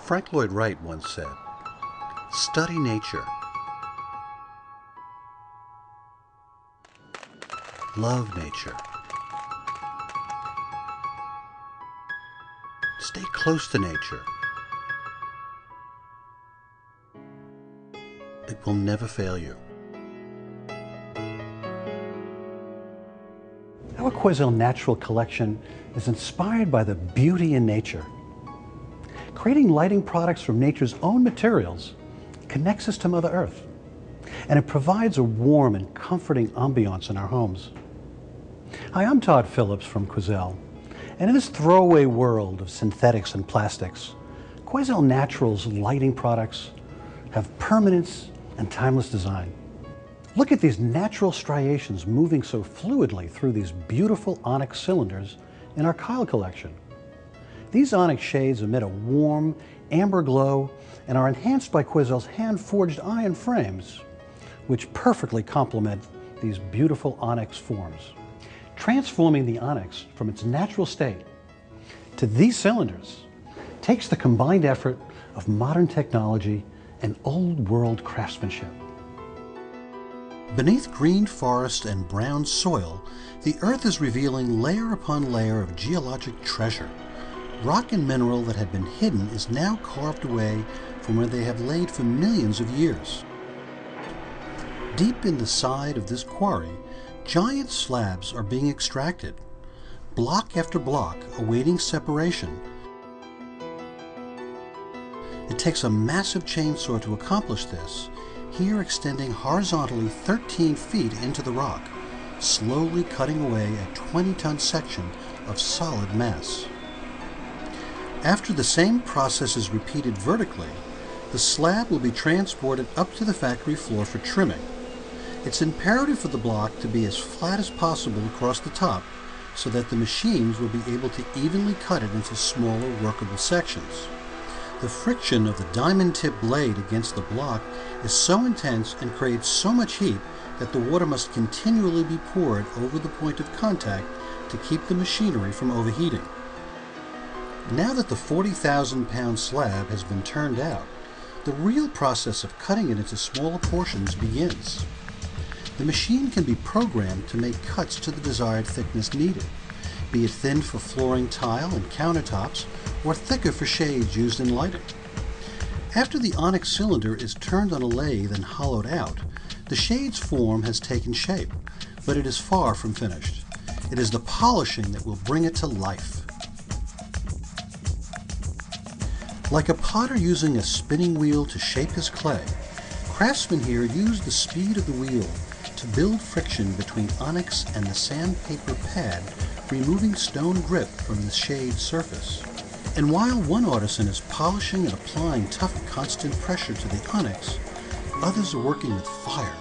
Frank Lloyd Wright once said, "Study nature. Love nature. Stay close to nature. It will never fail you." Our Quoizel Natural Collection is inspired by the beauty in nature. Creating lighting products from nature's own materials connects us to Mother Earth, and it provides a warm and comforting ambiance in our homes. Hi, I'm Todd Phillips from Quoizel, and in this throwaway world of synthetics and plastics, Quoizel Natural's lighting products have permanence and timeless design. Look at these natural striations moving so fluidly through these beautiful onyx cylinders in our Kyle collection. These onyx shades emit a warm, amber glow and are enhanced by Quoizel's hand-forged iron frames, which perfectly complement these beautiful onyx forms. Transforming the onyx from its natural state to these cylinders takes the combined effort of modern technology and old-world craftsmanship. Beneath green forest and brown soil, the earth is revealing layer upon layer of geologic treasure. Rock and mineral that had been hidden is now carved away from where they have laid for millions of years. Deep in the side of this quarry, giant slabs are being extracted, block after block awaiting separation. It takes a massive chainsaw to accomplish this, here extending horizontally 13 feet into the rock, slowly cutting away a 20-ton section of solid mass. After the same process is repeated vertically, the slab will be transported up to the factory floor for trimming. It's imperative for the block to be as flat as possible across the top so that the machines will be able to evenly cut it into smaller workable sections. The friction of the diamond-tipped blade against the block is so intense and creates so much heat that the water must continually be poured over the point of contact to keep the machinery from overheating. Now that the 40,000-pound slab has been turned out, the real process of cutting it into smaller portions begins. The machine can be programmed to make cuts to the desired thickness needed, be it thin for flooring tile and countertops, or thicker for shades used in lighting. After the onyx cylinder is turned on a lathe and hollowed out, the shade's form has taken shape, but it is far from finished. It is the polishing that will bring it to life. Like a potter using a spinning wheel to shape his clay, craftsmen here use the speed of the wheel to build friction between onyx and the sandpaper pad, removing stone grip from the shade's surface. And while one artisan is polishing and applying tough, constant pressure to the onyx, others are working with fire,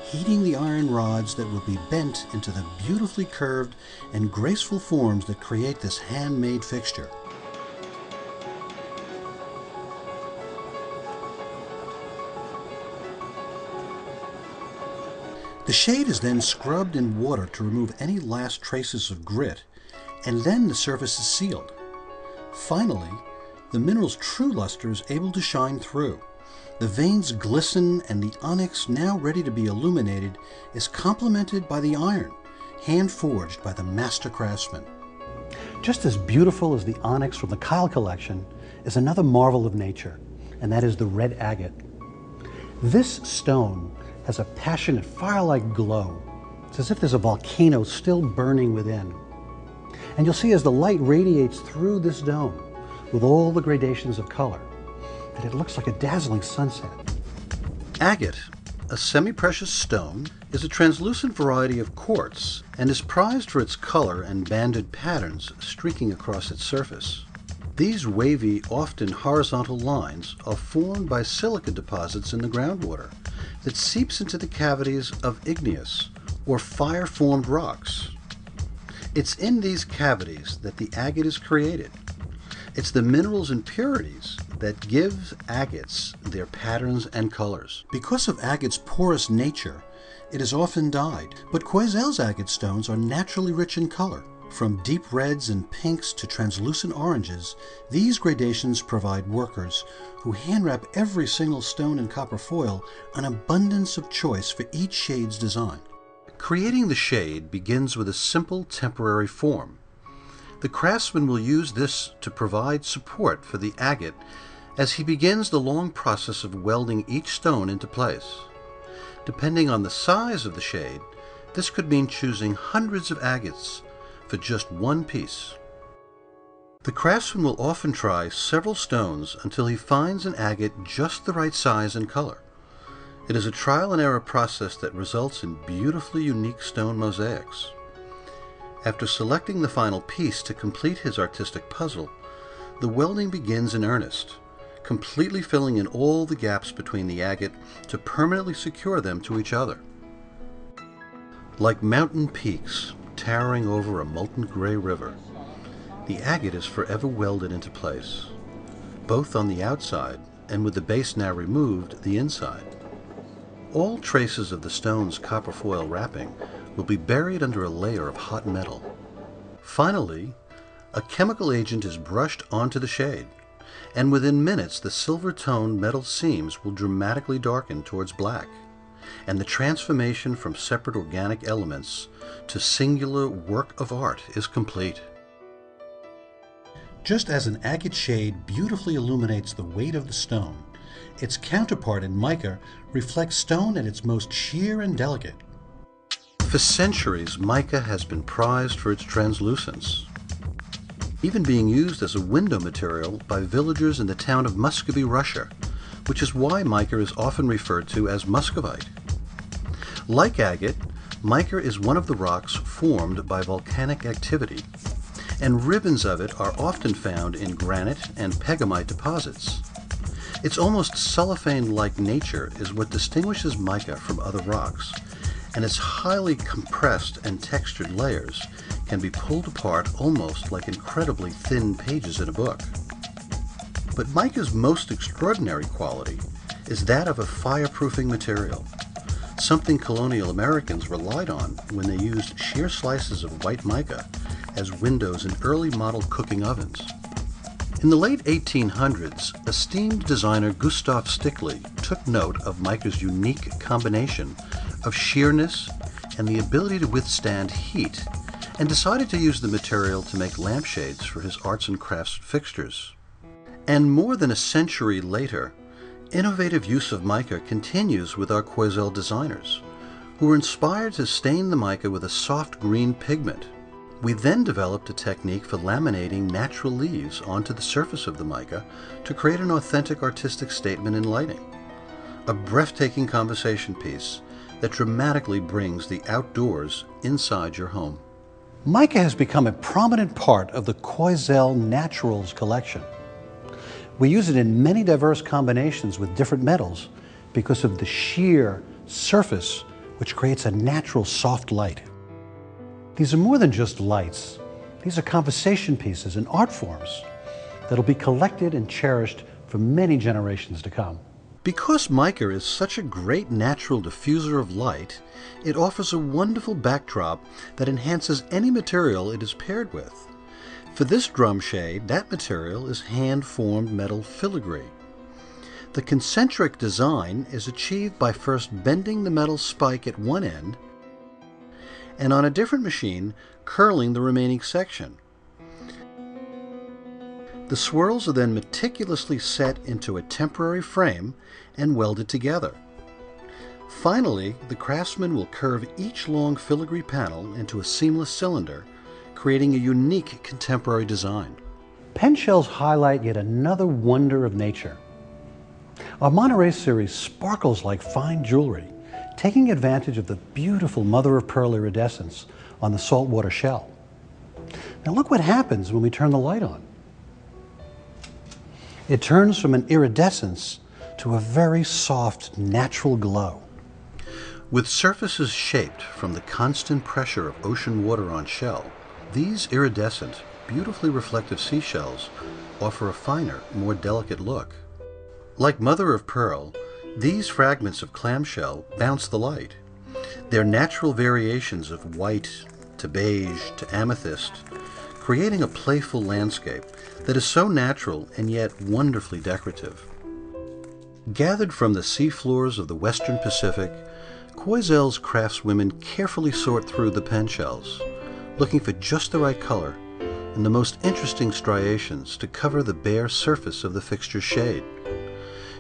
heating the iron rods that will be bent into the beautifully curved and graceful forms that create this handmade fixture. The shade is then scrubbed in water to remove any last traces of grit, and then the surface is sealed. Finally, the mineral's true luster is able to shine through. The veins glisten, and the onyx, now ready to be illuminated, is complemented by the iron, hand-forged by the master craftsman. Just as beautiful as the onyx from the Kyle collection is another marvel of nature, and that is the red agate. This stone has a passionate fire-like glow. It's as if there's a volcano still burning within. And you'll see as the light radiates through this dome with all the gradations of color, that it looks like a dazzling sunset. Agate, a semi-precious stone, is a translucent variety of quartz and is prized for its color and banded patterns streaking across its surface. These wavy, often horizontal lines are formed by silica deposits in the groundwater that seeps into the cavities of igneous or fire-formed rocks. It's in these cavities that the agate is created. It's the mineral's impurities that give agates their patterns and colors. Because of agate's porous nature, it is often dyed, but Quoizel's agate stones are naturally rich in color. From deep reds and pinks to translucent oranges, these gradations provide workers who hand-wrap every single stone in copper foil an abundance of choice for each shade's design. Creating the shade begins with a simple temporary form. The craftsman will use this to provide support for the agate as he begins the long process of welding each stone into place. Depending on the size of the shade, this could mean choosing hundreds of agates for just one piece. The craftsman will often try several stones until he finds an agate just the right size and color. It is a trial and error process that results in beautifully unique stone mosaics. After selecting the final piece to complete his artistic puzzle, the welding begins in earnest, completely filling in all the gaps between the agate to permanently secure them to each other. Like mountain peaks towering over a molten gray river, the agate is forever welded into place, both on the outside and, with the base now removed, the inside. All traces of the stone's copper foil wrapping will be buried under a layer of hot metal. Finally, a chemical agent is brushed onto the shade, and within minutes the silver-toned metal seams will dramatically darken towards black, and the transformation from separate organic elements to singular work of art is complete. Just as an agate shade beautifully illuminates the weight of the stone, its counterpart in mica reflects stone at its most sheer and delicate. For centuries, mica has been prized for its translucence, even being used as a window material by villagers in the town of Muscovy, Russia, which is why mica is often referred to as muscovite. Like agate, mica is one of the rocks formed by volcanic activity, and ribbons of it are often found in granite and pegamite deposits. Its almost cellophane-like nature is what distinguishes mica from other rocks, and its highly compressed and textured layers can be pulled apart almost like incredibly thin pages in a book. But mica's most extraordinary quality is that of a fireproofing material, something colonial Americans relied on when they used sheer slices of white mica as windows in early model cooking ovens. In the late 1800s, esteemed designer Gustav Stickley took note of mica's unique combination of sheerness and the ability to withstand heat, and decided to use the material to make lampshades for his arts and crafts fixtures. And more than a century later, innovative use of mica continues with our Quoizel designers, who were inspired to stain the mica with a soft green pigment. We then developed a technique for laminating natural leaves onto the surface of the mica to create an authentic artistic statement in lighting. A breathtaking conversation piece that dramatically brings the outdoors inside your home. Mica has become a prominent part of the Quoizel Naturals collection. We use it in many diverse combinations with different metals because of the sheer surface which creates a natural soft light. These are more than just lights. These are conversation pieces and art forms that will be collected and cherished for many generations to come. Because mica is such a great natural diffuser of light, it offers a wonderful backdrop that enhances any material it is paired with. For this drum shade, that material is hand-formed metal filigree. The concentric design is achieved by first bending the metal spike at one end and on a different machine, curling the remaining section. The swirls are then meticulously set into a temporary frame and welded together. Finally, the craftsman will curve each long filigree panel into a seamless cylinder, creating a unique contemporary design. Pen shells highlight yet another wonder of nature. Our Monterey series sparkles like fine jewelry, taking advantage of the beautiful mother-of-pearl iridescence on the saltwater shell. Now look what happens when we turn the light on. It turns from an iridescence to a very soft, natural glow. With surfaces shaped from the constant pressure of ocean water on shell, these iridescent, beautifully reflective seashells offer a finer, more delicate look. Like mother-of-pearl, these fragments of clamshell bounce the light. Their natural variations of white to beige to amethyst, creating a playful landscape that is so natural and yet wonderfully decorative. Gathered from the seafloors of the Western Pacific, Quoizel's craftswomen carefully sort through the pen shells, looking for just the right color and the most interesting striations to cover the bare surface of the fixture's shade.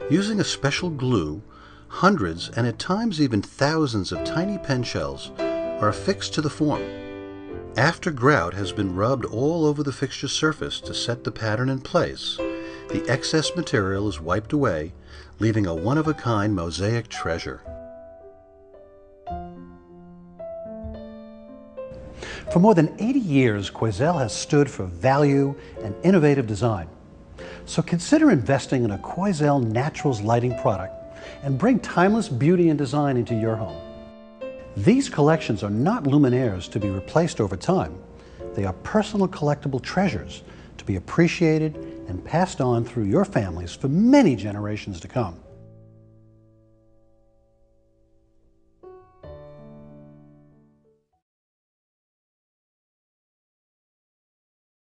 Using a special glue, hundreds and at times even thousands of tiny pen shells are affixed to the form. After grout has been rubbed all over the fixture's surface to set the pattern in place, the excess material is wiped away, leaving a one-of-a-kind mosaic treasure. For more than 80 years, Quoizel has stood for value and innovative design. So consider investing in a Quoizel Naturals lighting product and bring timeless beauty and design into your home. These collections are not luminaires to be replaced over time. They are personal collectible treasures to be appreciated and passed on through your families for many generations to come.